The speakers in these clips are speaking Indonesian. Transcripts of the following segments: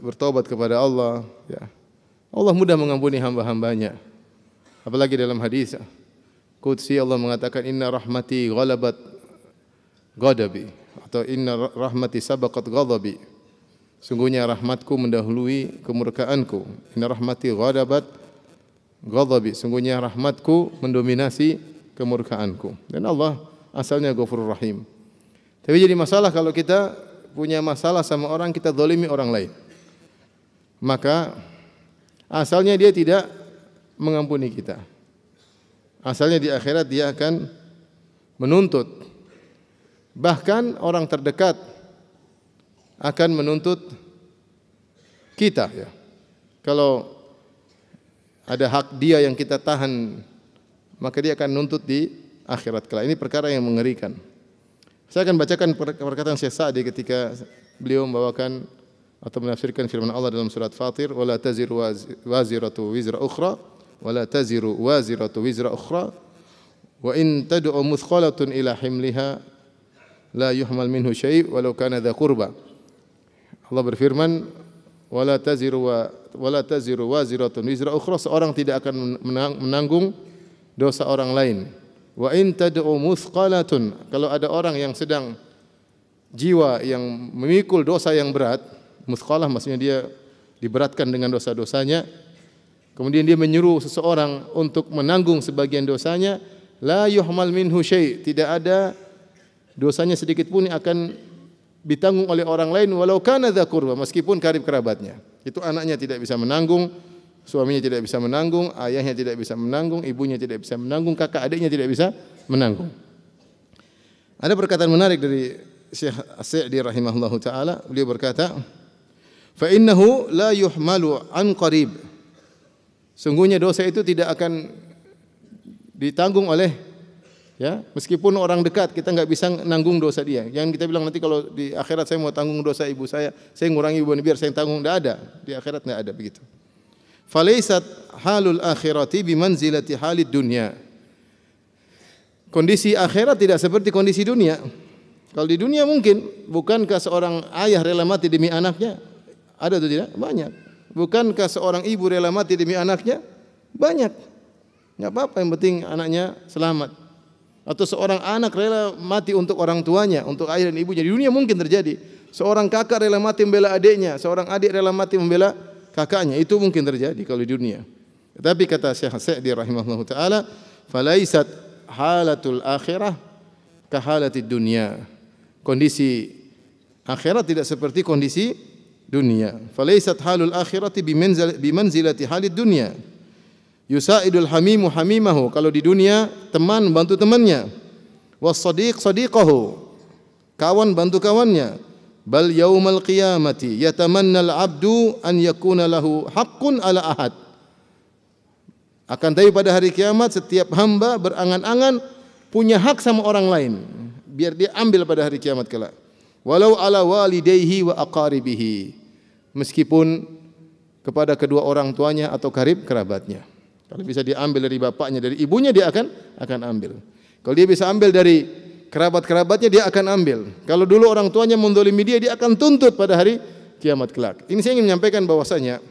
bertobat kepada Allah, ya. Allah mudah mengampuni hamba-hambanya. Apalagi dalam hadis qudsi Allah mengatakan inna rahmati ghalabat ghadabi atau inna rahmati sabaqat ghadabi. Sungguhnya rahmatku mendahului kemurkaanku. Inna rahmati ghalabat ghadabi. Sungguhnya rahmatku mendominasi kemurkaanku. Dan Allah asalnya Ghafurur Rahim. Tapi jadi masalah kalau kita punya masalah sama orang, kita zalimi orang lain. Maka asalnya dia tidak mengampuni kita. Asalnya di akhirat dia akan menuntut. Bahkan orang terdekat akan menuntut kita, ya. Kalau ada hak dia yang kita tahan, maka dia akan nuntut di akhirat kelak. Ini perkara yang mengerikan. Saya akan bacakan perkataan Syekh Sa'di ketika beliau membawakan atau menafsirkan firman Allah dalam surat Fatir, "Wala taziru waziratu wizra ukhra, wala taziru waziratu wizra ukhra, wa in tad'u muthqalatun ila himliha la yuhmal minhu syai' walau kana dha qurba." Allah berfirman, "Wala taziru waziratun wizra ukhra," seorang tidak akan menanggung dosa orang lain. Wa in tad'u muthqalatun, kalau ada orang yang sedang jiwa yang memikul dosa yang berat, muthqalah maksudnya dia diberatkan dengan dosa-dosanya, kemudian dia menyuruh seseorang untuk menanggung sebagian dosanya, la yuhmal minhu syai', tidak ada dosanya sedikit pun yang akan ditanggung oleh orang lain, walau kana dza qurba, meskipun karib kerabatnya. Itu anaknya tidak bisa menanggung, suaminya tidak bisa menanggung, ayahnya tidak bisa menanggung, ibunya tidak bisa menanggung, kakak adiknya tidak bisa menanggung. Ada perkataan menarik dari Syekh As-Sa'di rahimahullahu taala, beliau berkata, "Fa innahu la yuhmalu an qarib." Sungguhnya dosa itu tidak akan ditanggung oleh, ya, meskipun orang dekat, kita enggak bisa nanggung dosa dia. Jangan kita bilang nanti kalau di akhirat saya mau tanggung dosa ibu saya ngurangi ibu biar saya tanggung, enggak ada. Di akhirat enggak ada begitu. Falaisat halul akhirati bimanzilati halid dunya. Kondisi akhirat tidak seperti kondisi dunia. Kalau di dunia mungkin, bukankah seorang ayah rela mati demi anaknya? Ada atau tidak? Banyak. Bukankah seorang ibu rela mati demi anaknya? Banyak. Enggak apa-apa, yang penting anaknya selamat. Atau seorang anak rela mati untuk orang tuanya, untuk ayah dan ibunya. Di dunia mungkin terjadi. Seorang kakak rela mati membela adiknya, seorang adik rela mati membela kakaknya, itu mungkin terjadi kalau di dunia. Tetapi kata Syekh Sa'di rahimahullahu taala, "Falaisat halatul akhirah ka halatid dunya." Kondisi akhirat tidak seperti kondisi dunia. Falaisat halul akhirati bimanzilati halid dunya. Yusaidul hamimu hamimahu, kalau di dunia teman bantu temannya. Was sadiq sadiqahu, kawan bantu kawannya. Bal yaumal qiyamati yatamannal abdu an yakuna lahu haqqun ala ahad. Akan tapi pada hari kiamat setiap hamba berangan-angan punya hak sama orang lain, biar dia ambil pada hari kiamat kelak. Walau ala walidayhi wa aqaribihi, meskipun kepada kedua orang tuanya atau karib kerabatnya. Kalau bisa diambil dari bapaknya, dari ibunya, dia akan ambil. Kalau dia bisa ambil dari kerabat-kerabatnya, dia akan ambil. Kalau dulu orang tuanya menzalimi dia akan tuntut pada hari kiamat kelak. Ini saya ingin menyampaikan bahwasanya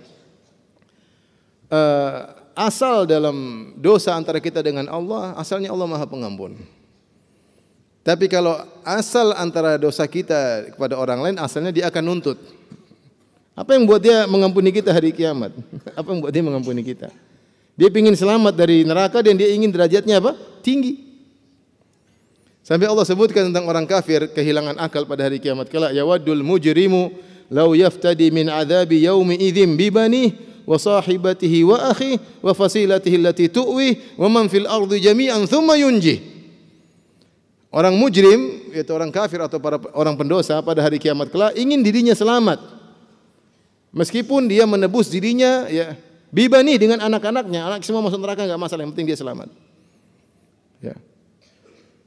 asal dalam dosa antara kita dengan Allah, asalnya Allah Maha Pengampun. Tapi kalau asal antara dosa kita kepada orang lain, asalnya dia akan nuntut. Apa yang buat dia mengampuni kita hari kiamat? Apa yang buat dia mengampuni kita? Dia ingin selamat dari neraka dan dia ingin derajatnya apa? Tinggi. Sampai Allah sebutkan tentang orang kafir kehilangan akal pada hari kiamat kelak, yawaddul mujrimu law yaftadi min adzabi yaumi idzin bi banihi wa sahibatihi wa akhihi wa fasilatihi allati tu'wi wa man fil ardi jami'an thumma yunji. Orang mujrim, yaitu orang kafir atau para orang pendosa pada hari kiamat kelak ingin dirinya selamat. Meskipun dia menebus dirinya, ya, bibani dengan anak-anaknya, anak semua masuk neraka enggak masalah, yang penting dia selamat. Ya.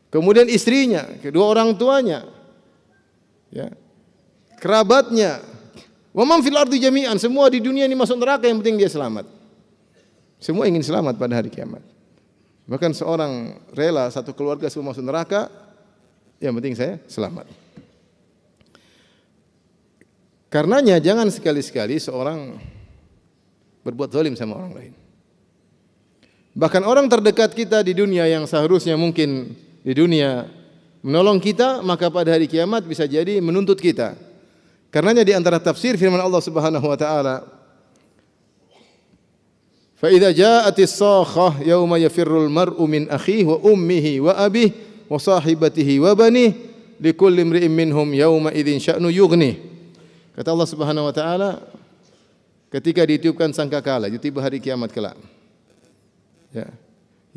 Kemudian istrinya, kedua orang tuanya, ya, kerabatnya, wa man fil ardi jami'an, semua di dunia ini masuk neraka, yang penting dia selamat. Semua ingin selamat pada hari kiamat. Bahkan seorang rela satu keluarga semua masuk neraka, yang penting saya selamat. Karenanya jangan sekali-sekali seorang berbuat zalim sama orang lain. Bahkan orang terdekat kita di dunia yang seharusnya mungkin di dunia menolong kita, maka pada hari kiamat bisa jadi menuntut kita. Karenanya di antara tafsir firman Allah Subhanahu wa taala, "Fa idza ja'atis sakhah yauma yafirrul mar'u min akhihi wa ummihi wa abihi wa sahibatihi wa banihi likulli imri'in minhum yauma idzin sya'nu yughni." Kata Allah Subhanahu wa taala, ketika ditiupkan sangkakala, itu tiba hari kiamat kelak. Ya.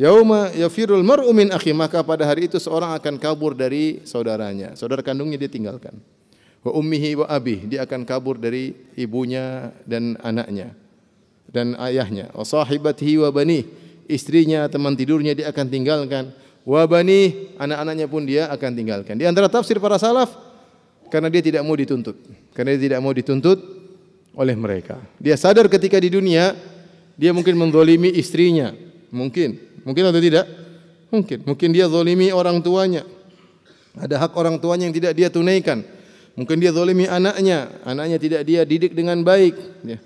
Yauma yafirrul mar'u min akhi, maka pada hari itu seorang akan kabur dari saudaranya, saudara kandungnya dia tinggalkan. Wa ummihi wa abih, dia akan kabur dari ibunya dan anaknya dan ayahnya. Wa sahibatihi wa bani, istrinya, teman tidurnya dia akan tinggalkan. Wa bani, anak-anaknya pun dia akan tinggalkan. Di antara tafsir para salaf, karena dia tidak mau dituntut. Karena dia tidak mau dituntut oleh mereka. Dia sadar ketika di dunia dia mungkin menzalimi istrinya, mungkin atau tidak? Mungkin dia zalimi orang tuanya. Ada hak orang tuanya yang tidak dia tunaikan. Mungkin dia zalimi anaknya tidak dia didik dengan baik. Ya.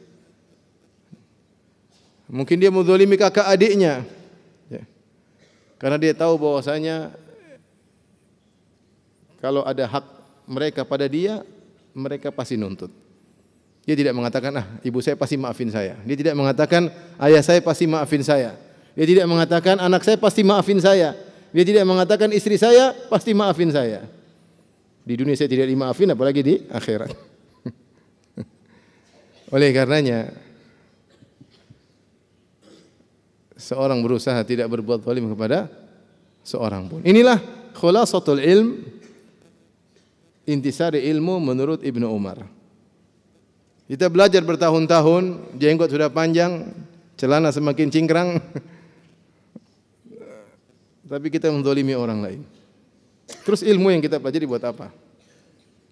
Mungkin dia menzalimi kakak adiknya. Ya. Karena dia tahu bahwasanya kalau ada hak mereka pada dia, mereka pasti nuntut. Dia tidak mengatakan, ibu saya pasti maafin saya. Dia tidak mengatakan, ayah saya pasti maafin saya. Dia tidak mengatakan, anak saya pasti maafin saya. Dia tidak mengatakan, istri saya pasti maafin saya. Di dunia saya tidak dimaafin, apalagi di akhirat. Oleh karenanya, seorang berusaha tidak berbuat zalim kepada seorang pun. Inilah khulasatul ilm, intisari ilmu menurut Ibnu Umar. Kita belajar bertahun-tahun, jenggot sudah panjang, celana semakin cingkrang, tapi kita menzalimi orang lain. Terus ilmu yang kita pelajari buat apa?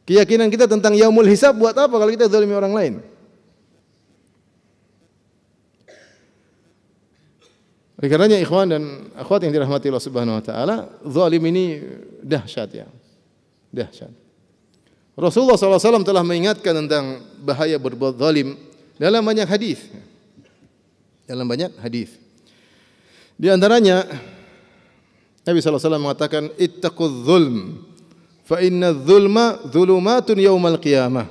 Keyakinan kita tentang yaumul hisab buat apa kalau kita zalimi orang lain? Oleh karenanya ikhwan dan akhwat yang dirahmati Allah Subhanahu wa taala, zalim ini dahsyat ya. Dahsyat. Rasulullah SAW telah mengingatkan tentang bahaya berbuat zalim dalam banyak hadis. Di antaranya Nabi SAW mengatakan, ittaqudz zulm, fa inna zulma zulumatun yaumal qiyamah.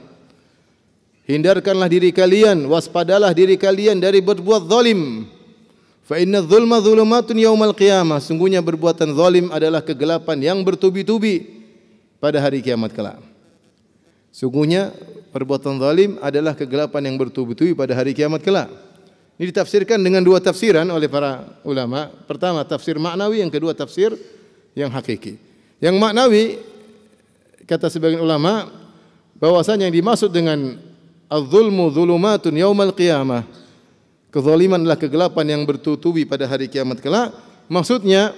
Hindarkanlah diri kalian, waspadalah diri kalian dari berbuat zalim. Fa inna zulma zulumatun yaumal qiyamah. Sungguhnya perbuatan zalim adalah kegelapan yang bertubi-tubi pada hari kiamat kelak. Sungguhnya perbuatan zalim adalah kegelapan yang bertubi-tubi pada hari kiamat kelak. Ini ditafsirkan dengan dua tafsiran oleh para ulama. Pertama tafsir maknawi, yang kedua tafsir yang hakiki. Yang maknawi kata sebagian ulama bahwasanya yang dimaksud dengan az-zulmu zulumatun yaumal qiyamah, kezaliman adalah kegelapan yang bertutupi pada hari kiamat kelak. Maksudnya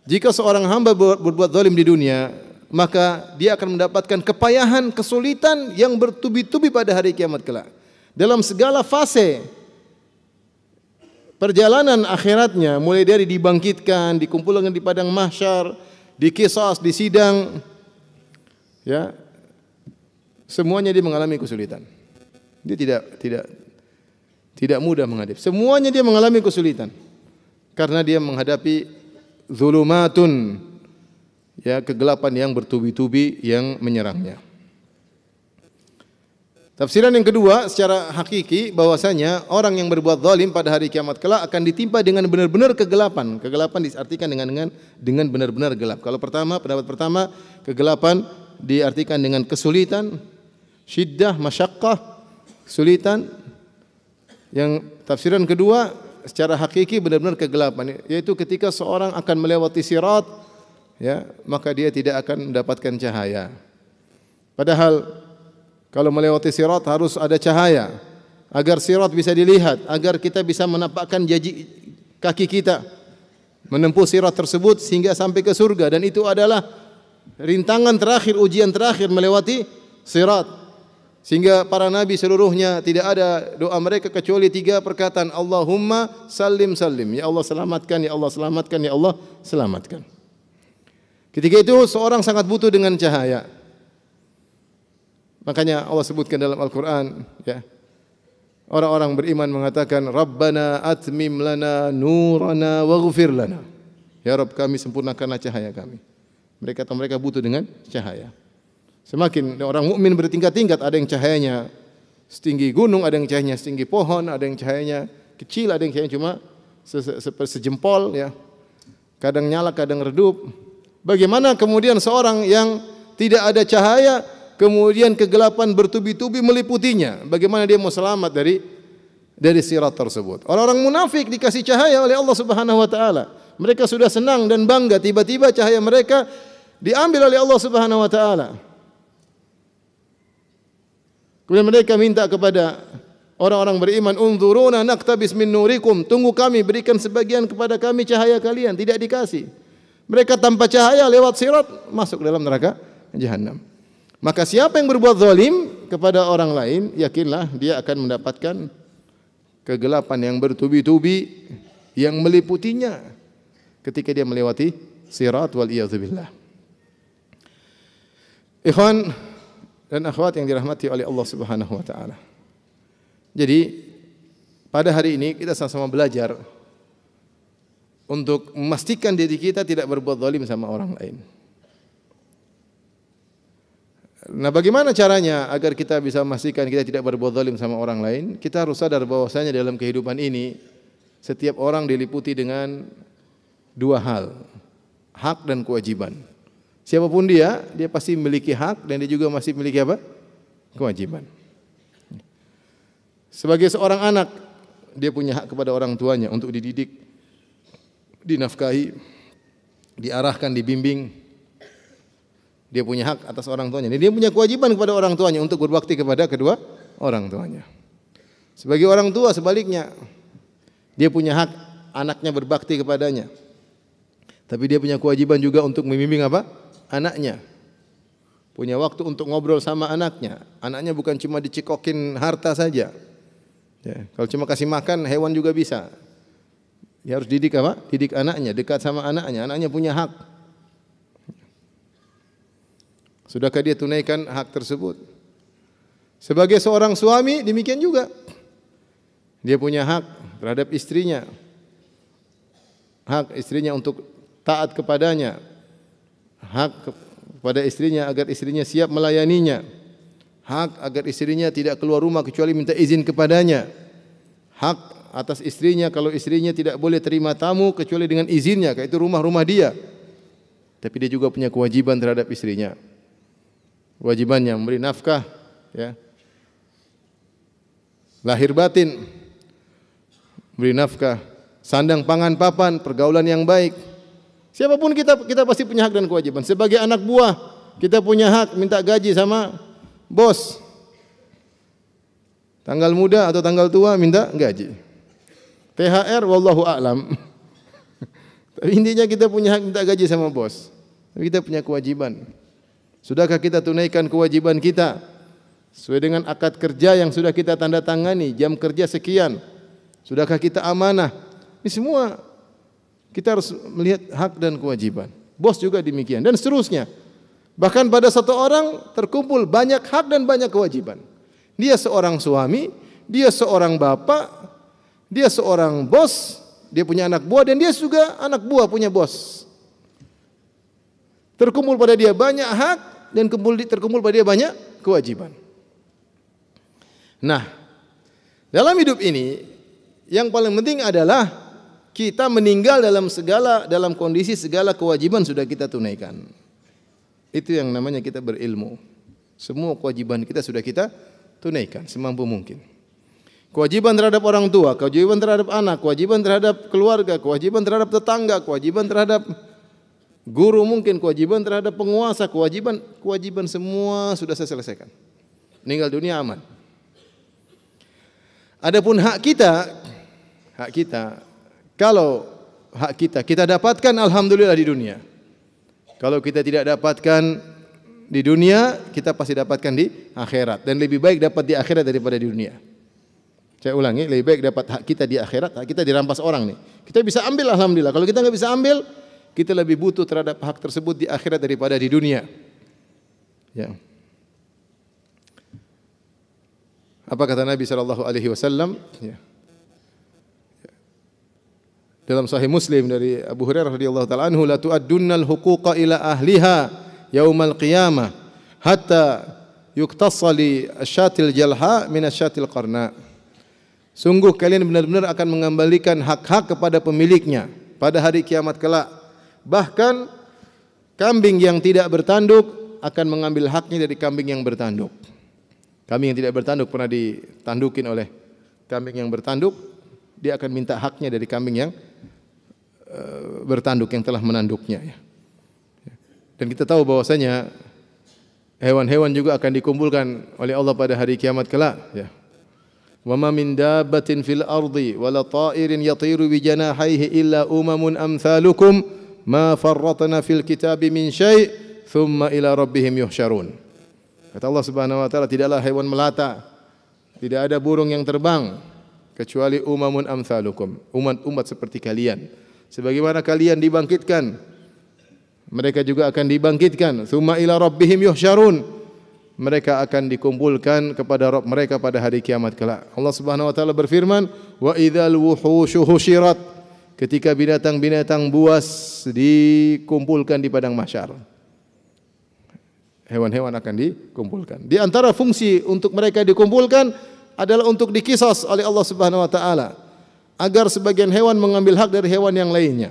jika seorang hamba berbuat zalim di dunia, maka dia akan mendapatkan kepayahan, kesulitan yang bertubi-tubi pada hari kiamat kelak. Dalam segala fase perjalanan akhiratnya, mulai dari dibangkitkan, dikumpulkan di padang mahsyar, di qisas, di sidang, ya, semuanya dia mengalami kesulitan. Dia tidak mudah menghadapi. Semuanya dia mengalami kesulitan karena dia menghadapi zulumatun, ya, kegelapan yang bertubi-tubi yang menyerangnya. Tafsiran yang kedua secara hakiki bahwasanya orang yang berbuat zalim pada hari kiamat kelak akan ditimpa dengan benar-benar kegelapan. Kegelapan diartikan dengan benar-benar gelap. Kalau pendapat pertama, kegelapan diartikan dengan kesulitan, syiddah, masyaqqah, kesulitan. Yang tafsiran kedua secara hakiki benar-benar kegelapan, yaitu ketika seorang akan melewati sirat, ya, maka dia tidak akan mendapatkan cahaya. Padahal kalau melewati sirat harus ada cahaya agar sirat bisa dilihat, agar kita bisa menampakkan jari kaki kita menempuh sirat tersebut sehingga sampai ke surga, dan itu adalah rintangan terakhir, ujian terakhir melewati sirat. Sehingga para nabi seluruhnya tidak ada doa mereka kecuali 3 perkataan, Allahumma salim salim, ya Allah selamatkan, ya Allah selamatkan, ya Allah selamatkan. Ketika itu seorang sangat butuh dengan cahaya. Makanya Allah sebutkan dalam Al-Qur'an, ya. Orang-orang beriman mengatakan, Rabbana atmim lana nurana waghfir lana. Ya Rabb, kami sempurnakanlah cahaya kami. Mereka butuh dengan cahaya. Semakin orang mukmin bertingkat-tingkat, ada yang cahayanya setinggi gunung, ada yang cahayanya setinggi pohon, ada yang cahayanya kecil, ada yang cahayanya cuma sejempol, ya. Kadang nyala, kadang redup. Bagaimana kemudian seorang yang tidak ada cahaya, kemudian kegelapan bertubi-tubi meliputinya? Bagaimana dia mau selamat dari sirat tersebut? Orang-orang munafik dikasih cahaya oleh Allah Subhanahu wa taala. Mereka sudah senang dan bangga, tiba-tiba cahaya mereka diambil oleh Allah Subhanahu wa taala. Kemudian mereka minta kepada orang-orang beriman, unzuruna naqtabis min nurikum, tunggu kami, berikan sebagian kepada kami cahaya kalian. Tidak dikasih. Mereka tanpa cahaya lewat sirat masuk dalam neraka jahanam. Maka siapa yang berbuat zalim kepada orang lain, yakinlah dia akan mendapatkan kegelapan yang bertubi-tubi yang meliputinya ketika dia melewati sirat, wal iyadzubillah. Ikhwan dan akhwat yang dirahmati oleh Allah Subhanahu wa taala. Jadi pada hari ini kita sama-sama belajar untuk memastikan diri kita tidak berbuat zalim sama orang lain. Nah, bagaimana caranya agar kita bisa memastikan kita tidak berbuat zalim sama orang lain? Kita harus sadar bahwasanya dalam kehidupan ini setiap orang diliputi dengan dua hal, hak dan kewajiban. Siapapun dia pasti memiliki hak dan dia juga masih memiliki apa? Kewajiban. Sebagai seorang anak, dia punya hak kepada orang tuanya untuk dididik, dinafkahi, diarahkan, dibimbing. Dia punya hak atas orang tuanya. Dan dia punya kewajiban kepada orang tuanya untuk berbakti kepada kedua orang tuanya. Sebagai orang tua sebaliknya, dia punya hak anaknya berbakti kepadanya. Tapi dia punya kewajiban juga untuk membimbing apa? Anaknya. Punya waktu untuk ngobrol sama anaknya. Anaknya bukan cuma dicekokin harta saja. Ya, kalau cuma kasih makan hewan juga bisa. Dia harus didik apa? Didik anaknya, dekat sama anaknya. Anaknya punya hak. Sudahkah dia tunaikan hak tersebut? Sebagai seorang suami demikian juga. Dia punya hak terhadap istrinya. Hak istrinya untuk taat kepadanya. Hak kepada istrinya agar istrinya siap melayaninya. Hak agar istrinya tidak keluar rumah kecuali minta izin kepadanya. Hak atas istrinya kalau istrinya tidak boleh terima tamu kecuali dengan izinnya, itu rumah-rumah dia. Tapi dia juga punya kewajiban terhadap istrinya. Kewajibannya memberi nafkah, ya. Lahir batin, beri nafkah, sandang pangan papan, pergaulan yang baik. Siapapun kita pasti punya hak dan kewajiban. Sebagai anak buah, kita punya hak minta gaji sama bos. Tanggal muda atau tanggal tua minta gaji. THR wallahu a'lam. Tapi intinya kita punya hak minta gaji sama bos. Tapi kita punya kewajiban. Sudahkah kita tunaikan kewajiban kita sesuai dengan akad kerja yang sudah kita tanda tangani, jam kerja sekian? Sudahkah kita amanah? Ini semua kita harus melihat hak dan kewajiban. Bos juga demikian dan seterusnya. Bahkan pada satu orang terkumpul banyak hak dan banyak kewajiban. Dia seorang suami, dia seorang bapak, dia seorang bos, dia punya anak buah dan dia juga anak buah punya bos. Terkumpul pada dia banyak hak dan terkumpul pada dia banyak kewajiban. Nah, dalam hidup ini yang paling penting adalah kita meninggal dalam kondisi segala kewajiban sudah kita tunaikan. Itu yang namanya kita berilmu. Semua kewajiban kita sudah kita tunaikan semampu mungkin. Kewajiban terhadap orang tua, kewajiban terhadap anak, kewajiban terhadap keluarga, kewajiban terhadap tetangga, kewajiban terhadap guru mungkin, kewajiban terhadap penguasa, kewajiban semua sudah saya selesaikan. Meninggal dunia aman. Adapun hak kita, kalau hak kita dapatkan alhamdulillah di dunia. Kalau kita tidak dapatkan di dunia, kita pasti dapatkan di akhirat dan lebih baik dapat di akhirat daripada di dunia. Saya ulangi, lebih baik dapat hak kita di akhirat, hak kita dirampas orang nih. Kita bisa ambil alhamdulillah. Kalau kita enggak bisa ambil, kita lebih butuh terhadap hak tersebut di akhirat daripada di dunia. Ya. Apa kata Nabi sallallahu alaihi wasallam? Ya. Dalam Sahih Muslim dari Abu Hurairah radhiyallahu taala anhu, la tu'addunnal huquqa ila ahliha yaumal qiyamah hatta yuqtassa li asyatil jalha min asyatil qarna. Sungguh kalian benar-benar akan mengembalikan hak-hak kepada pemiliknya pada hari kiamat kelak. Bahkan kambing yang tidak bertanduk akan mengambil haknya dari kambing yang bertanduk. Kambing yang tidak bertanduk pernah ditandukin oleh kambing yang bertanduk, dia akan minta haknya dari kambing yang bertanduk yang telah menanduknya. Dan kita tahu bahwasanya hewan-hewan juga akan dikumpulkan oleh Allah pada hari kiamat kelak. Ya. Wa ma min dabbatin fil ardi wala ta'irin yatiru bi janahihi illa umamun amsalukum ma farratna fil kitabi min syai' thumma ila rabbihim yuhsyarun. Kata Allah Subhanahu wa taala, tidaklah hewan melata, tidak ada burung yang terbang kecuali umamun amsalukum, umat-umat seperti kalian. Sebagaimana kalian dibangkitkan, mereka juga akan dibangkitkan. Tsumma ila rabbihim yuhsyarun. Mereka akan dikumpulkan kepada Rabb mereka pada hari kiamat kelak. Allah Subhanahu wa taala berfirman, "Wa idzal wuhushu husyirat." Ketika binatang-binatang buas dikumpulkan di padang mahsyar. Hewan-hewan akan dikumpulkan. Di antara fungsi untuk mereka dikumpulkan adalah untuk dikisos oleh Allah Subhanahu wa taala, agar sebagian hewan mengambil hak dari hewan yang lainnya.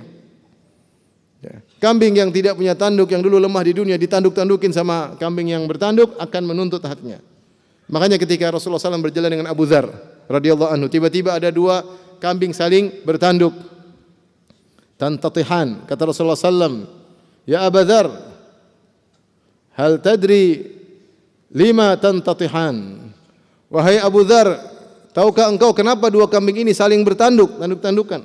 Ya. Kambing yang tidak punya tanduk, yang dulu lemah di dunia, ditanduk-tandukin sama kambing yang bertanduk, akan menuntut haknya. Makanya ketika Rasulullah SAW berjalan dengan Abu Dzar radhiyallahu anhu, tiba-tiba ada dua kambing saling bertanduk. Tantatihan. Kata Rasulullah SAW, "Ya Abu Dzar, hal tadri lima tantatihan?" Wahai Abu Dzar, tahukah engkau kenapa dua kambing ini saling bertanduk, tanduk-tandukan?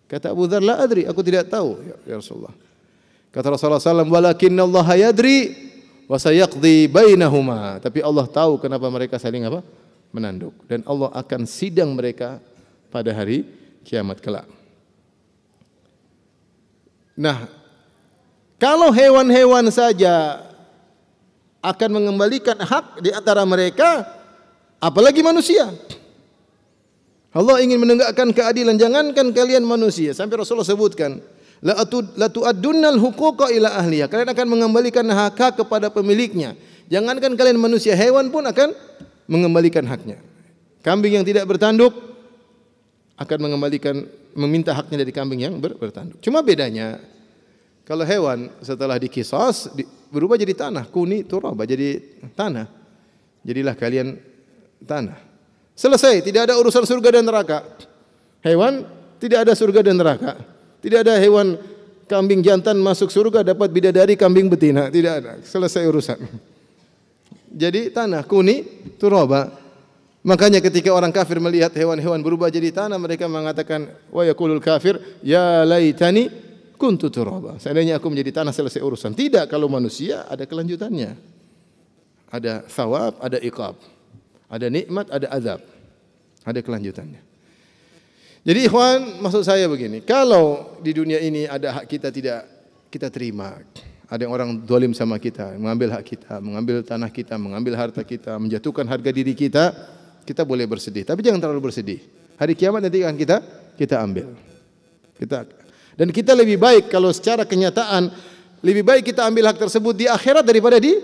Kata Abu Dzar, la adri, aku tidak tahu ya Rasulullah. Kata Rasulullah SAW, walakinna Allah yadri wa sayaqdi bainahuma. Tapi Allah tahu kenapa mereka saling apa? Menanduk. Dan Allah akan sidang mereka pada hari kiamat kelak. Nah, kalau hewan-hewan saja akan mengembalikan hak di antara mereka, apalagi manusia. Allah ingin menegakkan keadilan, jangankan kalian manusia. Sampai Rasulullah sebutkan, la tu'addunnal huquqa ila ahliha. Kalian akan mengembalikan hak kepada pemiliknya. Jangankan kalian manusia, hewan pun akan mengembalikan haknya. Kambing yang tidak bertanduk akan meminta haknya dari kambing yang bertanduk. Cuma bedanya, kalau hewan setelah dikisos berubah jadi tanah, kuni turaba, jadi tanah. Jadilah kalian tanah. Selesai, tidak ada urusan surga dan neraka. Hewan tidak ada surga dan neraka. Tidak ada hewan kambing jantan masuk surga dapat bidadari kambing betina, tidak ada. Selesai urusan. Jadi tanah, kuni turaba. Makanya ketika orang kafir melihat hewan-hewan berubah jadi tanah, mereka mengatakan, wa yaqulul kafir, ya laitani kuntu turaba. Seandainya aku menjadi tanah, selesai urusan. Tidak, kalau manusia ada kelanjutannya. Ada thawab, ada iqab. Ada nikmat, ada azab. Ada kelanjutannya. Jadi ikhwan, maksud saya begini, kalau di dunia ini ada hak kita tidak kita terima. Ada orang zalim sama kita, mengambil hak kita, mengambil tanah kita, mengambil harta kita, menjatuhkan harga diri kita, kita boleh bersedih, tapi jangan terlalu bersedih. Hari kiamat nanti akan kita ambil. Dan kita lebih baik kalau secara kenyataan lebih baik kita ambil hak tersebut di akhirat daripada di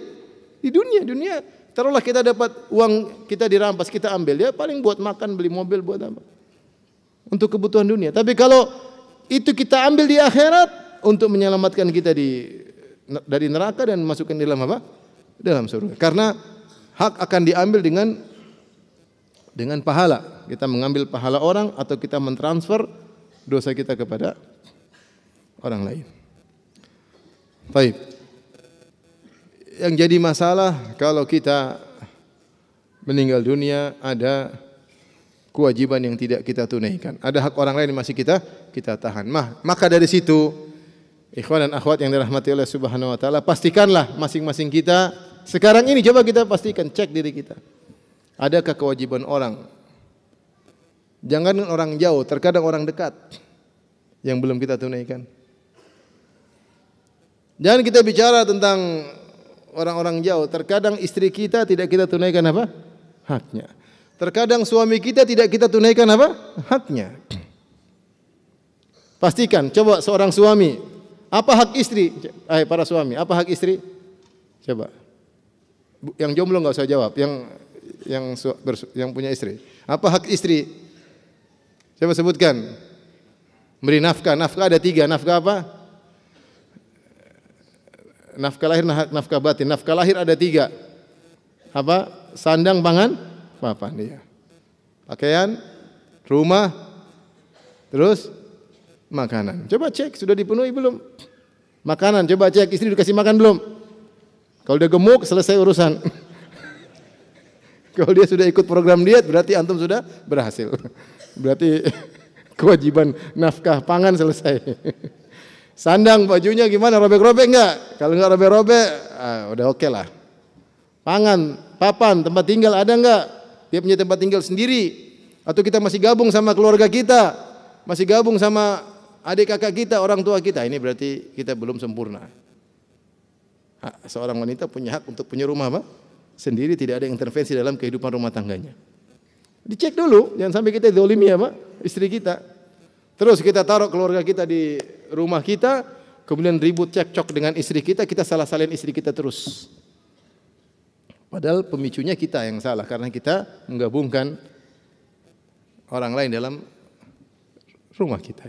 dunia. Taruhlah kita dapat uang, kita dirampas, kita ambil, ya paling buat makan, beli mobil, buat apa? Untuk kebutuhan dunia. Tapi kalau itu kita ambil di akhirat untuk menyelamatkan kita dari neraka dan masukkan di dalam apa? Dalam surga. Karena hak akan diambil dengan pahala. Kita mengambil pahala orang atau kita mentransfer dosa kita kepada orang lain. Baik. Yang jadi masalah kalau kita meninggal dunia ada kewajiban yang tidak kita tunaikan. Ada hak orang lain yang masih kita tahan. Maka dari situ, ikhwan dan akhwat yang dirahmati Allah Subhanahu wa taala, pastikanlah masing-masing kita sekarang ini, coba kita pastikan, cek diri kita. Adakah kewajiban orang? Jangan orang jauh, terkadang orang dekat yang belum kita tunaikan. Jangan kita bicara tentang orang-orang jauh, terkadang istri kita tidak kita tunaikan apa? Haknya. Terkadang suami kita tidak kita tunaikan apa? Haknya. Pastikan, coba seorang suami, apa hak istri? Para suami, apa hak istri? Coba. Yang jomblo enggak usah jawab, yang punya istri. Apa hak istri? Coba sebutkan. Beri nafkah. Nafkah ada 3. Nafkah apa? Nafkah lahir, nafkah batin. Nafkah lahir ada 3. Apa? Sandang, pangan, papan. Iya. Pakaian, rumah, terus makanan. Coba cek sudah dipenuhi belum? Makanan, coba cek istri dikasih makan belum? Kalau dia gemuk selesai urusan. Kalau dia sudah ikut program diet berarti antum sudah berhasil. Berarti kewajiban nafkah pangan selesai. Sandang bajunya gimana? Robek-robek enggak? Kalau enggak robek-robek, udah oke lah. Pangan, papan, tempat tinggal ada enggak? Dia punya tempat tinggal sendiri atau kita masih gabung sama keluarga kita? Masih gabung sama adik kakak kita, orang tua kita? Ini berarti kita belum sempurna. Seorang wanita punya hak untuk punya rumah apa? Sendiri, tidak ada intervensi dalam kehidupan rumah tangganya. Dicek dulu, jangan sampai kita zalimi apa? Istri kita. Terus kita taruh keluarga kita di rumah kita, kemudian ribut cekcok dengan istri kita salah-salahin istri kita terus. Padahal pemicunya kita yang salah karena kita menggabungkan orang lain dalam rumah kita.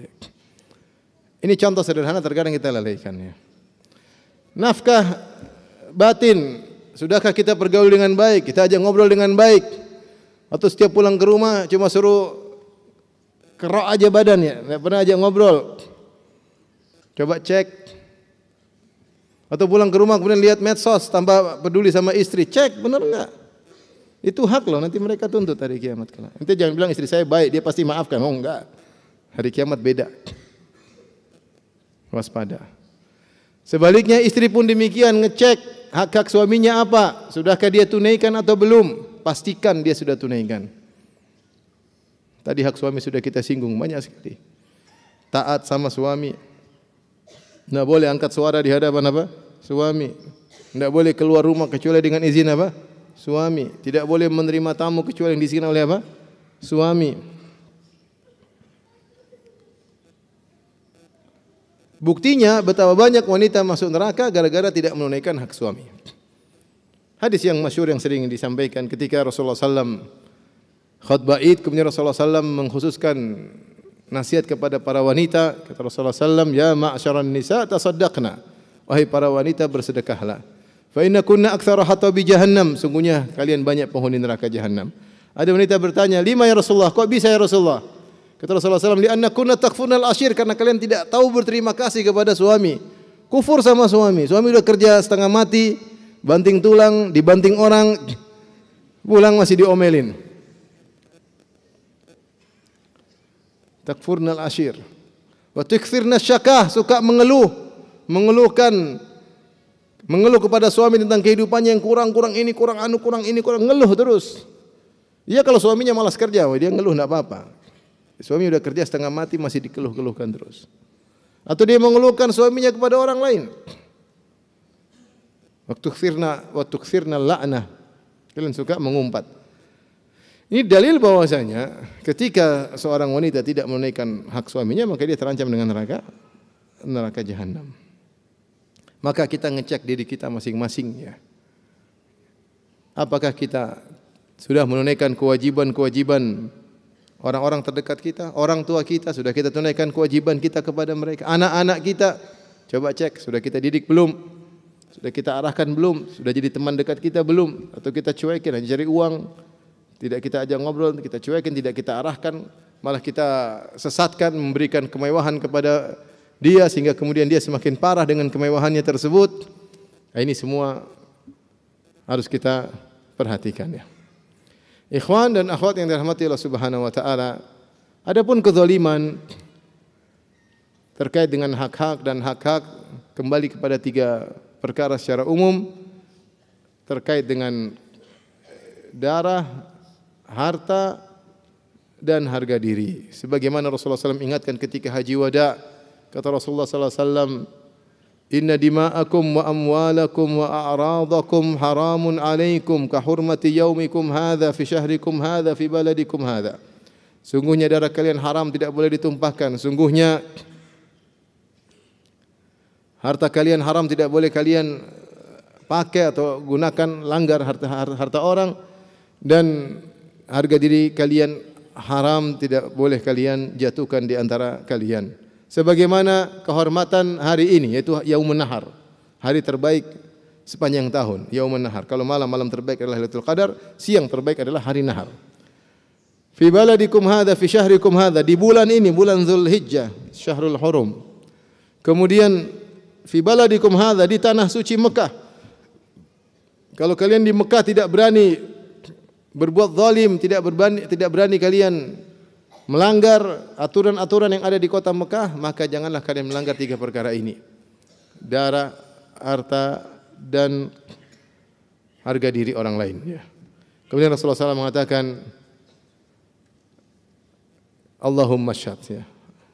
Ini contoh sederhana terkadang kita lalaikan ya. Nafkah batin, sudahkah kita bergaul dengan baik? Kita ajak ngobrol dengan baik? Atau setiap pulang ke rumah cuma suruh kerok aja badannya, enggak pernah ajak ngobrol. Coba cek. Atau pulang ke rumah kemudian lihat medsos tanpa peduli sama istri, cek benar enggak? Itu hak loh, nanti mereka tuntut hari kiamat kelak. Nanti jangan bilang istri saya baik, dia pasti maafkan. Oh enggak. Hari kiamat beda. Waspada. Sebaliknya istri pun demikian, ngecek hak-hak suaminya apa, sudahkah dia tunaikan atau belum? Pastikan dia sudah tunaikan. Tadi hak suami sudah kita singgung banyak sekali. Taat sama suami. Tidak boleh angkat suara di hadapan apa? Suami. Tidak boleh keluar rumah kecuali dengan izin apa? Suami. Tidak boleh menerima tamu kecuali yang diizinkan oleh apa? Suami. Buktinya betapa banyak wanita masuk neraka gara-gara tidak menunaikan hak suami. Hadis yang masyhur yang sering disampaikan ketika Rasulullah SAW khutbah Id, kemudian Rasulullah SAW mengkhususkan nasihat kepada para wanita. Kata Rasulullah SAW, ya ma'asyaran nisa tasaddaqna, wahai para wanita bersedekahlah. Fa inna kunna aktsara hatabi jahannam, sungguhnya kalian banyak penghuni neraka jahannam. Ada wanita bertanya, lima ya Rasulullah, kok bisa ya Rasulullah? Kata Rasulullah SAW, li'anna kunna takfurnal ashir, karena kalian tidak tahu berterima kasih kepada suami. Kufur sama suami. Suami udah kerja setengah mati, banting tulang, dibanting orang, pulang masih diomelin. Takfurnal ashir. Wa tukthirna syakah, suka mengeluh kepada suami tentang kehidupannya yang kurang ini, kurang ini, ngeluh terus. Iya kalau suaminya malas kerja, dia ngeluh enggak apa-apa. Suami udah kerja setengah mati masih dikeluh-keluhkan terus. Atau dia mengeluhkan suaminya kepada orang lain. Wa tukthirna la'nah. Kalian suka mengumpat. Ini dalil bahwasanya ketika seorang wanita tidak menunaikan hak suaminya maka dia terancam dengan neraka jahanam. Maka kita ngecek diri kita masing-masing ya. Apakah kita sudah menunaikan kewajiban-kewajiban orang-orang terdekat kita, orang tua kita, sudah kita tunaikan kewajiban kita kepada mereka. Anak-anak kita, coba cek, sudah kita didik belum? Sudah kita arahkan belum? Sudah jadi teman dekat kita belum? Atau kita cuekin, hanya cari uang, tidak kita ajak ngobrol, kita cuekin, tidak kita arahkan, malah kita sesatkan, memberikan kemewahan kepada dia, sehingga kemudian dia semakin parah dengan kemewahannya tersebut. Nah, ini semua harus kita perhatikan ya. Ikhwan dan akhwat yang dirahmati Allah Subhanahu wa taala, adapun kezaliman terkait dengan hak-hak dan hak-hak kembali kepada 3 perkara secara umum terkait dengan darah, harta dan harga diri. Sebagaimana Rasulullah SAW ingatkan ketika haji wada, kata Rasulullah SAW, Inna dima'akum wa amwalakum wa a'radakum haramun alaikum ka hurmati yaumikum hadha fi syahrikum hadha fi baladikum hadha. Sungguhnya darah kalian haram, tidak boleh ditumpahkan. Sungguhnya harta kalian haram, tidak boleh kalian pakai atau gunakan, langgar harta orang, dan harga diri kalian haram, tidak boleh kalian jatuhkan di antara kalian. Sebagaimana kehormatan hari ini, yaitu Yaumun Nahar, hari terbaik sepanjang tahun, Yaumun Nahar. Kalau malam terbaik adalah Lailatul Qadar, siang terbaik adalah hari Nahar. Fi baladikum hadha fi syahrikum hadha, di bulan ini, bulan Dzulhijjah, Syahrul Hurum. Kemudian fi baladikum hadha, di tanah suci Mekah. Kalau kalian di Mekah tidak berani berbuat zalim, tidak berani kalian melanggar aturan-aturan yang ada di kota Mekah, maka janganlah kalian melanggar 3 perkara ini: darah, harta, dan harga diri orang lain. Ya. Kemudian Rasulullah SAW mengatakan, Allahumma syahad. Ya.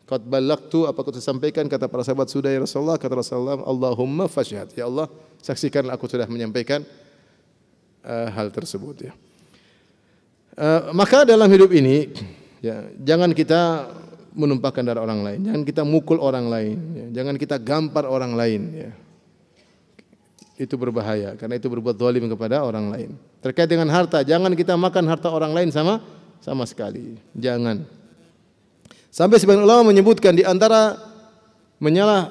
Qad ballagtu, apa aku sampaikan? Kata para sahabat, sudah ya Rasulullah. Kata Rasulullah, Allahumma fashhad. Ya Allah, saksikanlah aku sudah menyampaikan hal tersebut. Ya. Maka dalam hidup ini, ya, jangan kita menumpahkan darah orang lain, jangan kita mukul orang lain, ya, jangan kita gampar orang lain. Ya. Itu berbahaya, karena itu berbuat zalim kepada orang lain. Terkait dengan harta, jangan kita makan harta orang lain sama sekali. Jangan. Sampai sebagian ulama menyebutkan di antara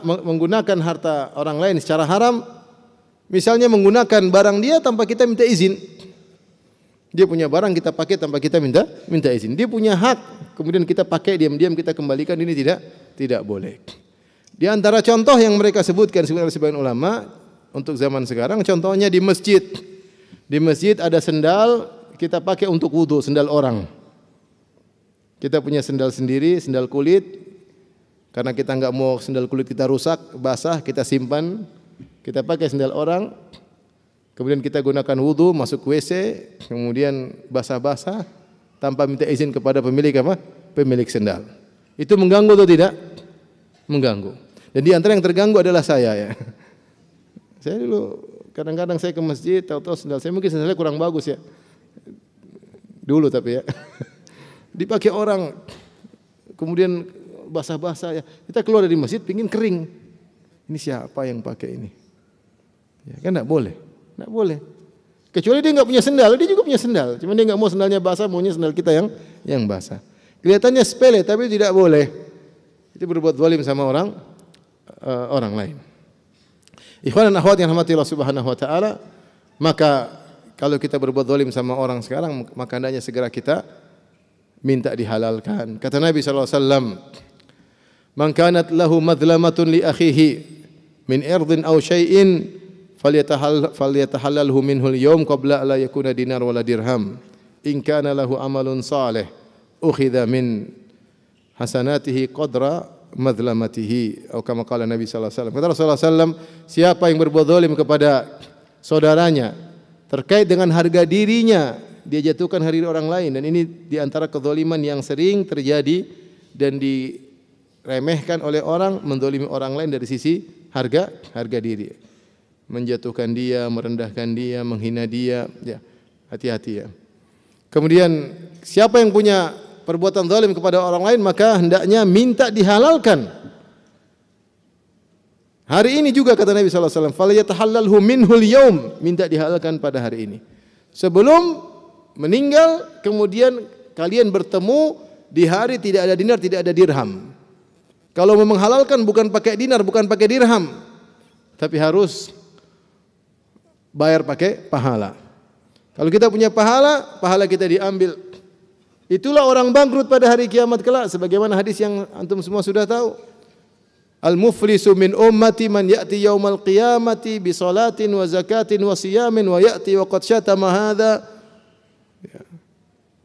menggunakan harta orang lain secara haram, misalnya menggunakan barang dia tanpa kita minta izin. Dia punya barang kita pakai tanpa kita minta izin. Dia punya hak, kemudian kita pakai diam-diam kita kembalikan, ini tidak boleh. Di antara contoh yang mereka sebutkan sebagian ulama untuk zaman sekarang, contohnya di masjid. Di masjid ada sendal kita pakai untuk wudu, sendal orang. Kita punya sendal sendiri, sendal kulit. Karena kita enggak mau sendal kulit kita rusak, basah, kita simpan. Kita pakai sendal orang, kemudian kita gunakan wudu, masuk WC, kemudian basah-basah tanpa minta izin kepada pemilik pemilik sendal. Itu mengganggu atau tidak? Mengganggu. Dan di antara yang terganggu adalah saya, ya. Saya dulu kadang-kadang saya ke masjid, tahu-tahu sendal saya mungkin sendalnya kurang bagus, ya. Dulu tapi, ya. Dipakai orang, kemudian basah-basah, ya. Kita keluar dari masjid pingin kering. Ini siapa yang pakai ini? Ya, kan enggak boleh. Enggak boleh. Kecuali dia enggak punya sendal, dia juga punya sendal. Cuma dia enggak mau sendalnya basah, maunya sendal kita yang basah. Kelihatannya sepele tapi tidak boleh. Itu berbuat zalim sama orang lain. Ikhwan dan akhwat yang rahmati Allah Subhanahu wa taala, maka kalau kita berbuat zalim sama orang sekarang, maka hendaknya segera kita minta dihalalkan. Kata Nabi sallallahu alaihi wasallam, "Man kanat lahu madlamatun li akhihi min irdin aw syai'in falyatahallalhu minhu al-yawm qabla la yakuna dinar wala dirham. In kana lahu amalun salih ukhidha min hasanatihi qadra madlamatihi." Atau kama qala Nabi sallallahu alaihi wasallam. Kata Rasulullah sallallahu alaihi wasallam, siapa yang berbuat zalim kepada saudaranya terkait dengan harga dirinya, dia jatuhkan hari orang lain, dan ini di antara kezaliman yang sering terjadi dan diremehkan oleh orang, menzalimi orang lain dari sisi harga diri. Menjatuhkan dia, merendahkan dia, menghina dia, ya. Hati-hati, ya. Kemudian siapa yang punya perbuatan zalim kepada orang lain, maka hendaknya minta dihalalkan. Hari ini juga kata Nabi sallallahu alaihi wasallam, "Falyatahallalhu minhul yaum", minta dihalalkan pada hari ini. Sebelum meninggal, kemudian kalian bertemu di hari tidak ada dinar, tidak ada dirham. Kalau memang halalkan bukan pakai dinar, bukan pakai dirham, tapi harus bayar pakai pahala. Kalau kita punya pahala, pahala kita diambil. Itulah orang bangkrut pada hari kiamat kelak, sebagaimana hadis yang antum semua sudah tahu. Al-muflisu min ummati man ya'ti yaumal qiyamati bi salatin wa zakatin wa siyamin wa ya'ti wa qad syatama hadza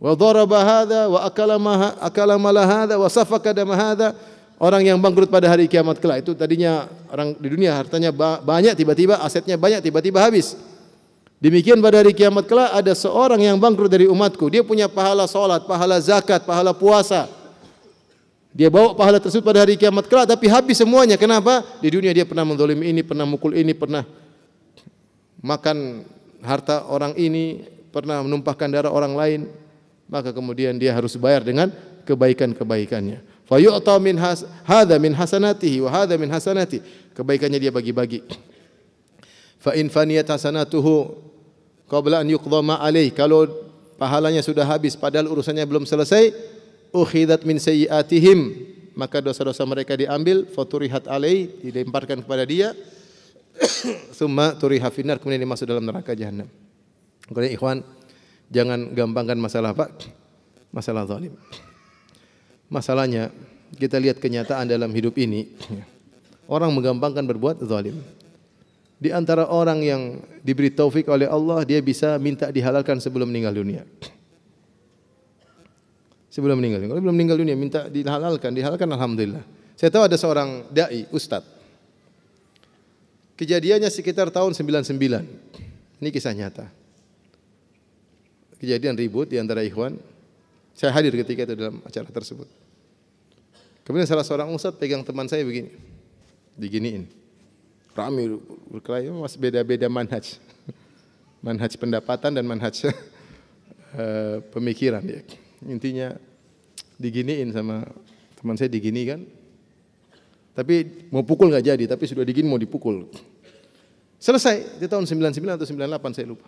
wa daraba hadza wa akala mala hadza wa safaka dama hadza. Orang yang bangkrut pada hari kiamat kelak itu tadinya orang di dunia hartanya banyak, tiba-tiba asetnya banyak, tiba-tiba habis. Demikian pada hari kiamat kelak ada seorang yang bangkrut dari umatku. Dia punya pahala salat, pahala zakat, pahala puasa. Dia bawa pahala tersebut pada hari kiamat kelak, tapi habis semuanya. Kenapa? Di dunia dia pernah menzalimi ini, pernah mukul ini, pernah makan harta orang ini, pernah menumpahkan darah orang lain, maka kemudian dia harus bayar dengan kebaikan-kebaikannya. Fa yu'ta min hadza min hasanatihi wa hadza min hasanati. Kebaikannya dia bagi-bagi. Fa in faniyat hasanatuhu qabla an yuqdha ma alaih. Kalau pahalanya sudah habis padahal urusannya belum selesai, ukhidat min sayyiatihim, maka dosa-dosa mereka diambil, faturihat alaih, dilemparkan kepada dia, summa turiha finnar, kemudian dimasuk dalam neraka jahanam. Kemudian ikhwan, jangan gampangkan masalah apa? Masalah zalim. Masalahnya kita lihat kenyataan dalam hidup ini, orang menggampangkan berbuat zalim. Di antara orang yang diberi taufik oleh Allah, dia bisa minta dihalalkan sebelum meninggal dunia. Sebelum meninggal dunia. Kalau belum meninggal dunia minta dihalalkan alhamdulillah. Saya tahu ada seorang dai, ustaz. Kejadiannya sekitar tahun 99. Ini kisah nyata. Kejadian ribut di antara ikhwan. Saya hadir ketika itu dalam acara tersebut. Kemudian salah seorang ustaz pegang teman saya begini. Diginiin. Rame berkelahi, masih beda-beda manhaj. Manhaj pendapatan dan manhaj pemikiran dia. Intinya diginiin sama teman saya, digini kan. Tapi mau pukul enggak jadi, tapi sudah digini mau dipukul. Selesai di tahun 99 atau 98 saya lupa.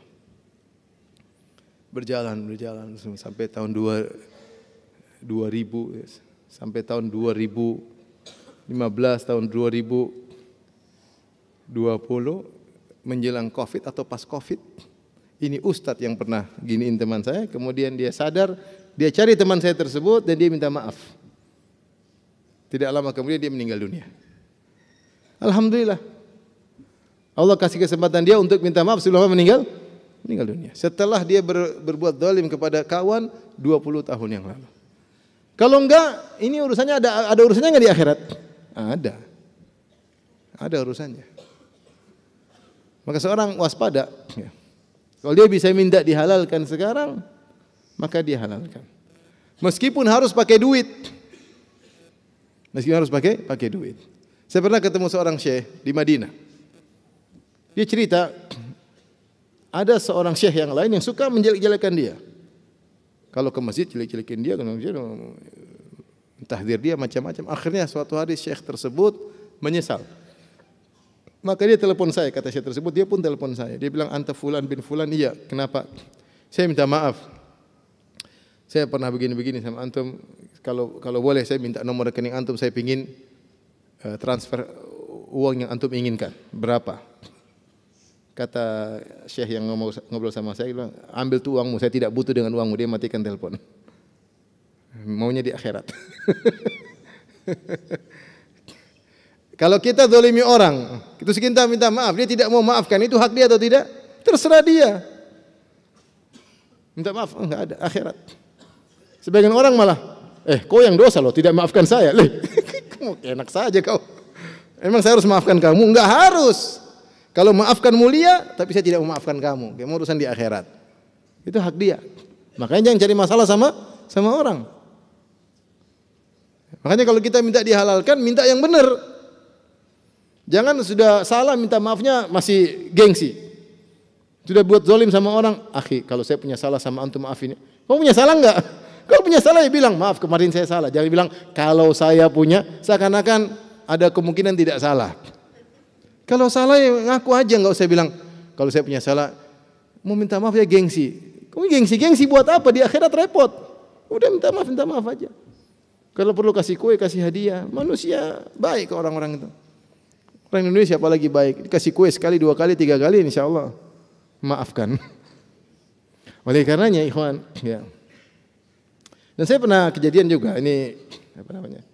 Berjalan sampai tahun 2000, sampai tahun 2015, tahun 2020 menjelang Covid atau pas Covid. Ini ustadz yang pernah giniin teman saya, kemudian dia sadar, dia cari teman saya tersebut dan dia minta maaf. Tidak lama kemudian dia meninggal dunia. Alhamdulillah. Allah kasih kesempatan dia untuk minta maaf sebelum meninggal dunia. Setelah dia berbuat zalim kepada kawan 20 tahun yang lalu. Kalau enggak, ini urusannya ada urusannya enggak di akhirat? Ada. Ada urusannya. Maka seorang waspada. Ya. Kalau dia bisa minta dihalalkan sekarang, maka dia halalkan. Meskipun harus pakai duit. Meskipun harus pakai duit. Saya pernah ketemu seorang syekh di Madinah. Dia cerita, ada seorang syekh yang lain yang suka menjelek-jelekan dia. Kalau ke masjid jelek-jelekin dia, tahdir dia macam-macam. Akhirnya suatu hari syekh tersebut menyesal. Maka dia telepon saya, kata syekh tersebut, dia pun telepon saya. Dia bilang, anta fulan bin fulan, iya, kenapa? Saya minta maaf. Saya pernah begini-begini sama antum. Kalau boleh saya minta nomor rekening antum, saya pingin transfer uang yang antum inginkan. Berapa? Kata syekh yang ngobrol sama saya, bilang, ambil tuh uangmu, saya tidak butuh dengan uangmu. Dia matikan telepon. Maunya di akhirat. Kalau kita zalimi orang, itu kita minta maaf, dia tidak mau maafkan, itu hak dia atau tidak? Terserah dia. Minta maaf, enggak ada akhirat. Sebagian orang malah, kau yang dosa loh, tidak maafkan saya. Kamu enak saja kau. Emang saya harus maafkan kamu? Enggak harus. Kalau maafkan mulia, tapi saya tidak memaafkan kamu. Kamu urusan di akhirat. Itu hak dia. Makanya jangan cari masalah sama orang. Makanya kalau kita minta dihalalkan, minta yang benar. Jangan sudah salah minta maafnya masih gengsi. Sudah buat zalim sama orang, akhi, kalau saya punya salah sama antum maafin. Kamu punya salah enggak? Kalau punya salah ya bilang, maaf kemarin saya salah. Jangan bilang kalau saya punya, seakan-akan ada kemungkinan tidak salah. Kalau salah ya ngaku aja, enggak usah bilang kalau saya punya salah. Mau minta maaf ya gengsi. Kamu gengsi buat apa? Di akhirat repot. Udah minta maaf aja. Kalau perlu kasih kue, kasih hadiah. Manusia baik ke orang-orang itu. Orang Indonesia apalagi baik. Kasih kue sekali, 2 kali, 3 kali, insya Allah maafkan. Oleh karenanya, ikhwan, ya. Dan saya pernah kejadian juga. Ini apa namanya?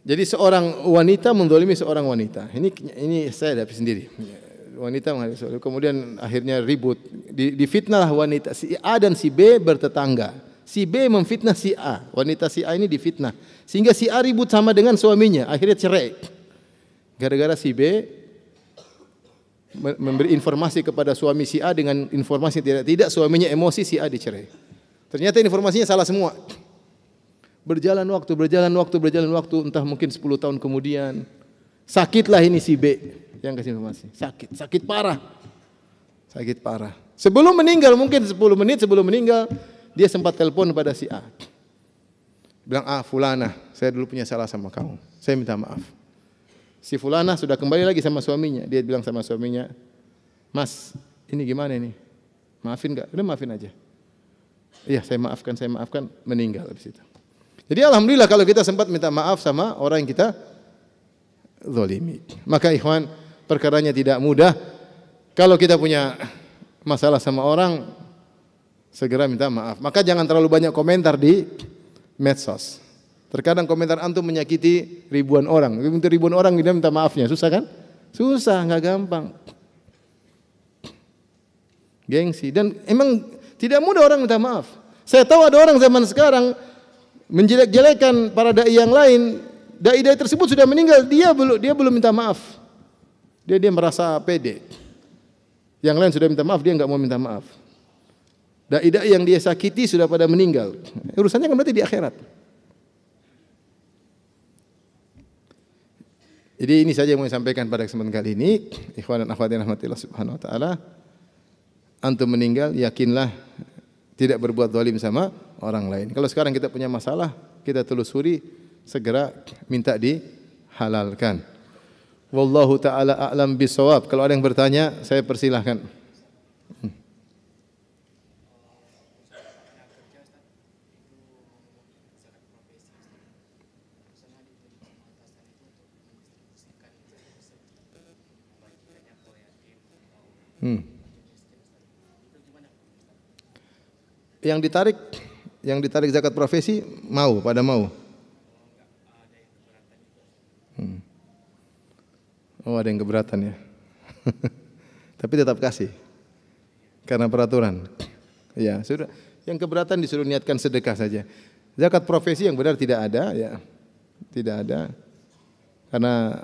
Jadi seorang wanita menzalimi seorang wanita. Ini saya dapat sendiri. Wanita menghadapi soal. Kemudian akhirnya ribut. Difitnahlah wanita. Si A dan si B bertetangga. Si B memfitnah si A. Wanita si A ini difitnah. Sehingga si A ribut sama dengan suaminya. Akhirnya cerai. Gara-gara si B memberi informasi kepada suami si A dengan informasi tidak suaminya emosi, si A dicerai. Ternyata informasinya salah semua. Berjalan waktu, entah mungkin 10 tahun kemudian. Sakitlah ini si B yang kasih informasi. Sakit parah. Sakit parah. Sebelum meninggal, mungkin 10 menit sebelum meninggal, dia sempat telepon pada si A. Bilang, Fulana, saya dulu punya salah sama kamu. Saya minta maaf. Si Fulana sudah kembali lagi sama suaminya. Dia bilang sama suaminya, Mas, ini gimana ini? Maafin gak? Udah maafin aja. Iya, saya maafkan, meninggal habis itu. Jadi alhamdulillah kalau kita sempat minta maaf sama orang yang kita zalimi. Maka ikhwan, perkaranya tidak mudah. Kalau kita punya masalah sama orang, segera minta maaf. Maka jangan terlalu banyak komentar di medsos. Terkadang komentar antum menyakiti ribuan orang. Ribuan orang dia minta maafnya, susah kan? Susah, nggak gampang. Gengsi. Dan emang tidak mudah orang minta maaf. Saya tahu ada orang zaman sekarang menjelek-jelekan para dai yang lain. Dai-dai tersebut sudah meninggal, dia belum minta maaf. Dia merasa pede. Yang lain sudah minta maaf, dia enggak mau minta maaf. Dai-dai yang dia sakiti sudah pada meninggal. Urusannya kan berarti di akhirat. Jadi ini saja yang mau saya sampaikan pada kesempatan kali ini. Ikhwan dan akhwat yang rahmatillah subhanahu wa ta'ala. Antum meninggal, yakinlah tidak berbuat zalim sama orang lain. Kalau sekarang kita punya masalah, kita telusuri, segera minta dihalalkan. Wallahu ta'ala a'lam bisawab. Kalau ada yang bertanya, saya persilahkan. Yang ditarik zakat profesi pada mau. Oh, ada yang keberatan ya. Tapi tetap kasih. Karena peraturan. Ya, sudah. Yang keberatan disuruh niatkan sedekah saja. Zakat profesi yang benar tidak ada ya. Tidak ada. Karena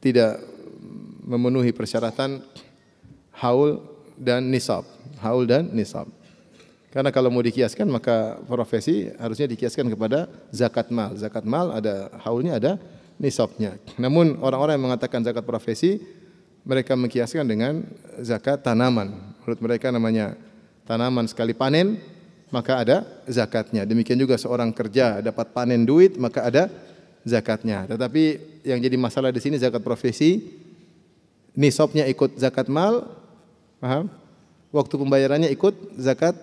tidak memenuhi persyaratan haul dan nisab. Haul dan nisab. Karena kalau mau dikiaskan maka profesi harusnya dikiaskan kepada zakat mal. Zakat mal ada haulnya, ada nisabnya. Namun orang-orang yang mengatakan zakat profesi, mereka mengkiaskan dengan zakat tanaman. Menurut mereka namanya tanaman sekali panen, maka ada zakatnya. Demikian juga seorang kerja dapat panen duit, maka ada zakatnya. Tetapi yang jadi masalah di sini zakat profesi, nisabnya ikut zakat mal, paham? Waktu pembayarannya ikut zakat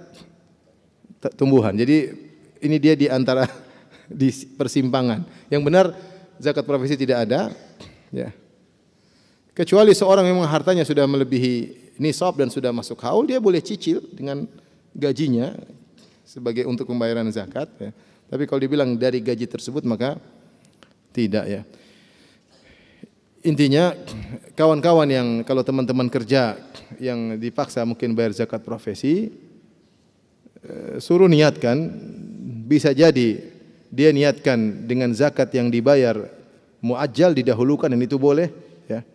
tumbuhan. Jadi ini dia di antara di persimpangan. Yang benar zakat profesi tidak ada, ya. Kecuali seorang yang memang hartanya sudah melebihi nisab dan sudah masuk haul, dia boleh cicil dengan gajinya sebagai untuk pembayaran zakat, ya. Tapi kalau dibilang dari gaji tersebut maka tidak, ya. Intinya kawan-kawan yang kalau teman-teman kerja yang dipaksa mungkin bayar zakat profesi, suruh niatkan, bisa jadi dia niatkan dengan zakat yang dibayar muajjal didahulukan dan itu boleh, ya.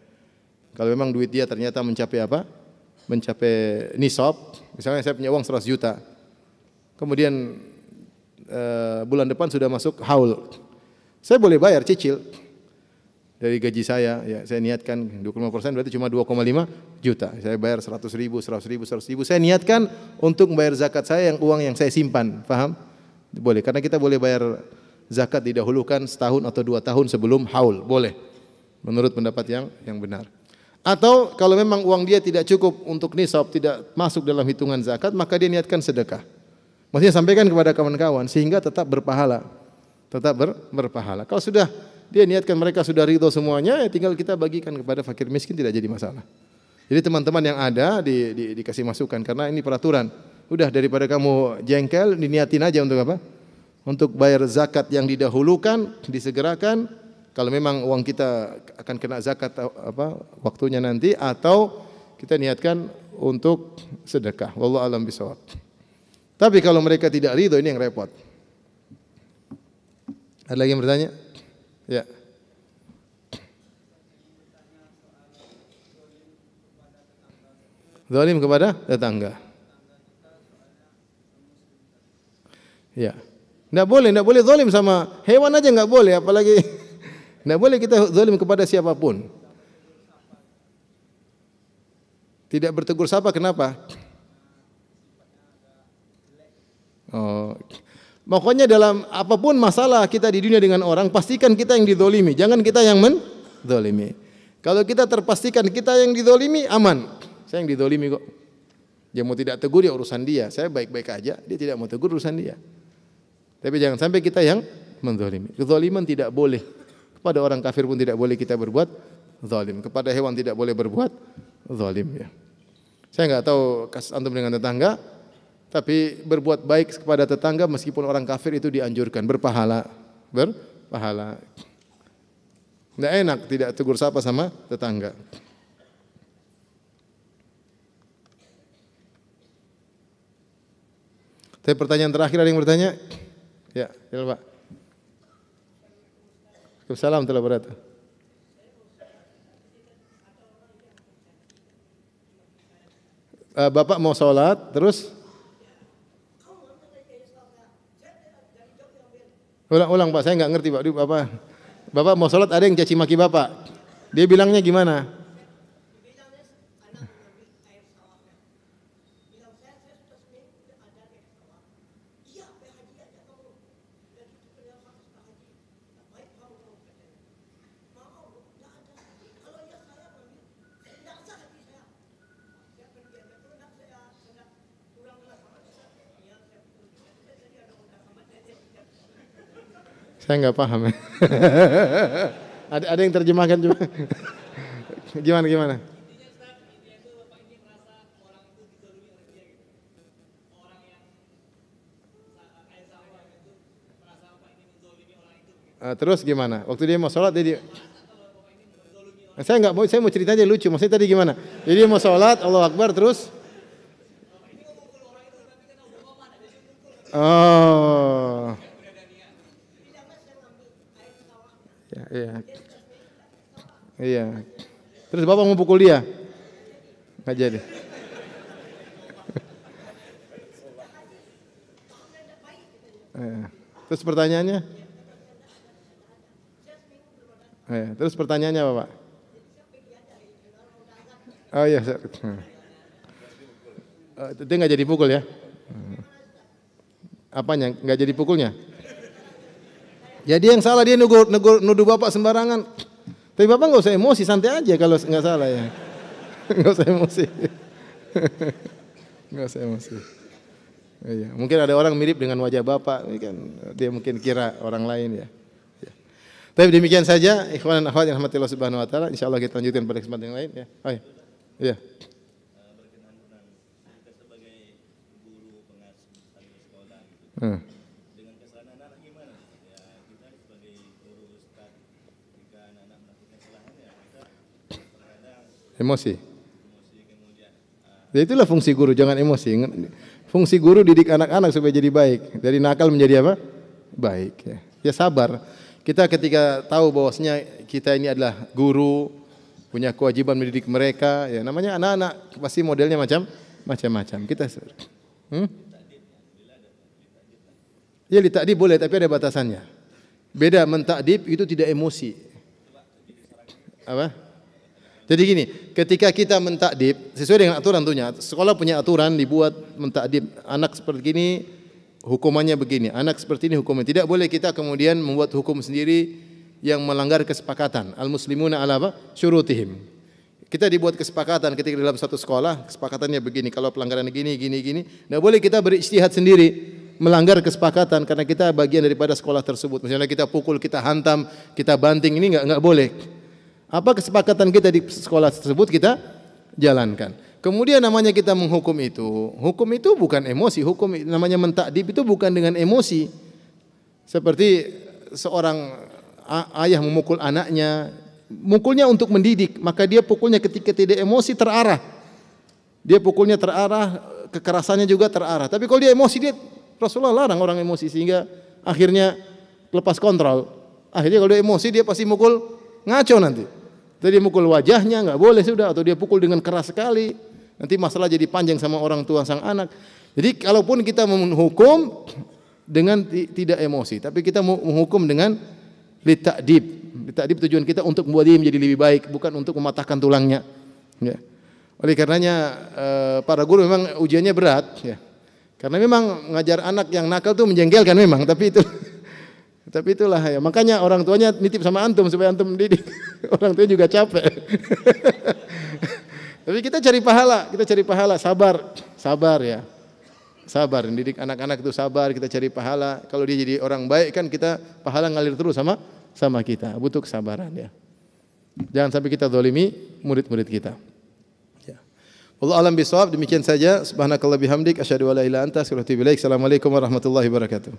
Kalau memang duit dia ternyata mencapai apa? Mencapai nisab, misalnya saya punya uang 100 juta. Kemudian bulan depan sudah masuk haul. Saya boleh bayar cicil dari gaji saya, ya. Saya niatkan 25% berarti cuma 2,5 juta. Saya bayar 100 ribu, 100 ribu, 100 ribu. Saya niatkan untuk membayar zakat saya yang uang yang saya simpan, paham? Boleh, karena kita boleh bayar zakat didahulukan setahun atau 2 tahun sebelum haul, boleh. Menurut pendapat yang benar. Atau kalau memang uang dia tidak cukup untuk nisab, tidak masuk dalam hitungan zakat, maka dia niatkan sedekah. Maksudnya sampaikan kepada kawan-kawan sehingga tetap berpahala. Tetap berpahala. Kalau sudah dia niatkan mereka sudah ridho semuanya, ya tinggal kita bagikan kepada fakir miskin, tidak jadi masalah. Jadi teman-teman yang ada dikasih masukan karena ini peraturan. Udah daripada kamu jengkel, diniatin aja untuk apa? Untuk bayar zakat yang didahulukan, disegerakan. Kalau memang uang kita akan kena zakat waktunya nanti, atau kita niatkan untuk sedekah. Wallahu a'lam bishawab. Tapi kalau mereka tidak ridho, ini yang repot. Ada lagi yang bertanya? Ya. Zalim kepada tetangga. Ya. Enggak boleh zalim sama hewan aja enggak boleh, apalagi enggak boleh kita zalim kepada siapapun. Tidak bertegur sapa kenapa? Oh. Pokoknya dalam apapun masalah kita di dunia dengan orang, pastikan kita yang dizalimi, jangan kita yang menzalimi. Kalau kita terpastikan kita yang dizalimi, aman. Saya yang dizalimi kok. Dia mau tidak tegur ya urusan dia. Saya baik-baik aja, dia tidak mau tegur urusan dia. Tapi jangan sampai kita yang menzalimi. Kezaliman tidak boleh. Kepada orang kafir pun tidak boleh kita berbuat zalim. Kepada hewan tidak boleh berbuat zalim ya. Saya enggak tahu kasus antum dengan tetangga, tapi berbuat baik kepada tetangga meskipun orang kafir itu dianjurkan, berpahala. Enggak enak tidak tegur sapa sama tetangga. Tapi pertanyaan terakhir ada yang bertanya? Ya, silakan Pak. Waalaikumsalam warahmatullahi wabarakatuh. Bapak mau sholat, terus? Ulang Pak, saya nggak ngerti Pak. Bapak mau sholat, ada yang caci maki Bapak. Dia bilangnya gimana? Saya nggak paham. Ada yang terjemahkan juga. Gimana? Terus gimana? Waktu dia mau sholat dia saya mau cerita aja lucu. Maksudnya tadi gimana? Jadi dia mau sholat, Allahu Akbar, terus oh. Iya. Terus Bapak mau pukul dia? Nggak jadi. Terus pertanyaannya? Terus pertanyaannya apa Pak? Oh iya. Dia nggak jadi pukul ya? Apanya? Nggak jadi pukulnya? Jadi yang salah dia nuduh Bapak sembarangan. Tapi Bapak nggak usah emosi, santai aja kalau nggak salah ya. Nggak usah emosi. Nggak usah emosi. Iya, mungkin ada orang mirip dengan wajah Bapak, kan dia mungkin kira orang lain ya. Tapi demikian saja, ikhwan dan akhwat yang rahmatillah subhanahu wa taala. Insyaallah kita lanjutkan pada kesempatan yang lain ya. Oh iya. Iya. Kita sebagai guru pengasuh sekolah gitu. Dengan kesalahan anak gimana? Ya kita sebagai guru ustaz jika anak-anak melakukan kesalahan ya kita terkadang Emosi kemudian ya itulah fungsi guru, jangan emosi. Fungsi guru didik anak-anak supaya jadi baik, dari nakal menjadi apa? Baik ya. Ya sabar. Kita ketika tahu bahwasanya kita ini adalah guru, punya kewajiban mendidik mereka, ya namanya anak-anak pasti modelnya macam-macam. Kita ya ditakdib boleh tapi ada batasannya. Beda mentakdib itu tidak emosi. Apa? Jadi gini, ketika kita mentakdib sesuai dengan aturan tentunya, sekolah punya aturan dibuat mentakdib anak seperti ini hukumannya begini, anak seperti ini hukumannya. Tidak boleh kita kemudian membuat hukum sendiri yang melanggar kesepakatan. Al-muslimuna ala apa? Syurutihim. Kita dibuat kesepakatan ketika dalam satu sekolah, kesepakatannya begini, kalau pelanggaran gini. Tidak boleh kita berijtihad sendiri melanggar kesepakatan karena kita bagian daripada sekolah tersebut. Misalnya kita pukul, kita hantam, kita banting, ini enggak boleh. Apa kesepakatan kita di sekolah tersebut kita jalankan. Kemudian namanya kita menghukum itu. Hukum itu bukan emosi, hukum namanya mentakdib itu bukan dengan emosi. Seperti seorang ayah memukul anaknya, mukulnya untuk mendidik, maka dia pukulnya ketika tidak emosi terarah. Dia pukulnya terarah, kekerasannya juga terarah. Tapi kalau dia emosi, dia Rasulullah larang orang emosi sehingga akhirnya lepas kontrol. Akhirnya kalau dia emosi dia pasti mukul ngaco nanti. Jadi dia mukul wajahnya enggak boleh sudah, atau dia pukul dengan keras sekali. Nanti masalah jadi panjang sama orang tua sang anak. Jadi kalaupun kita menghukum dengan tidak emosi, tapi kita menghukum dengan lita'dib. Lita'dib tujuan kita untuk membuat dia menjadi lebih baik, bukan untuk mematahkan tulangnya. Ya. Oleh karenanya para guru memang ujiannya berat, ya. Karena memang mengajar anak yang nakal itu menjengkelkan memang, tapi itulah ya. Makanya orang tuanya nitip sama antum supaya antum mendidik. Orang tua juga capek. Tapi kita cari pahala, sabar ya. Sabar, mendidik anak-anak itu sabar, kita cari pahala. Kalau dia jadi orang baik kan kita pahala ngalir terus sama kita. Butuh kesabaran ya. Jangan sampai kita zalimi murid-murid kita. Wallahu a'lam bishawab. Demikian saja. Subhanakallah bihamdik asyhadu an la ilaha illa anta astaghfiruka wa atubu ilaik. Assalamualaikum warahmatullahi wabarakatuh.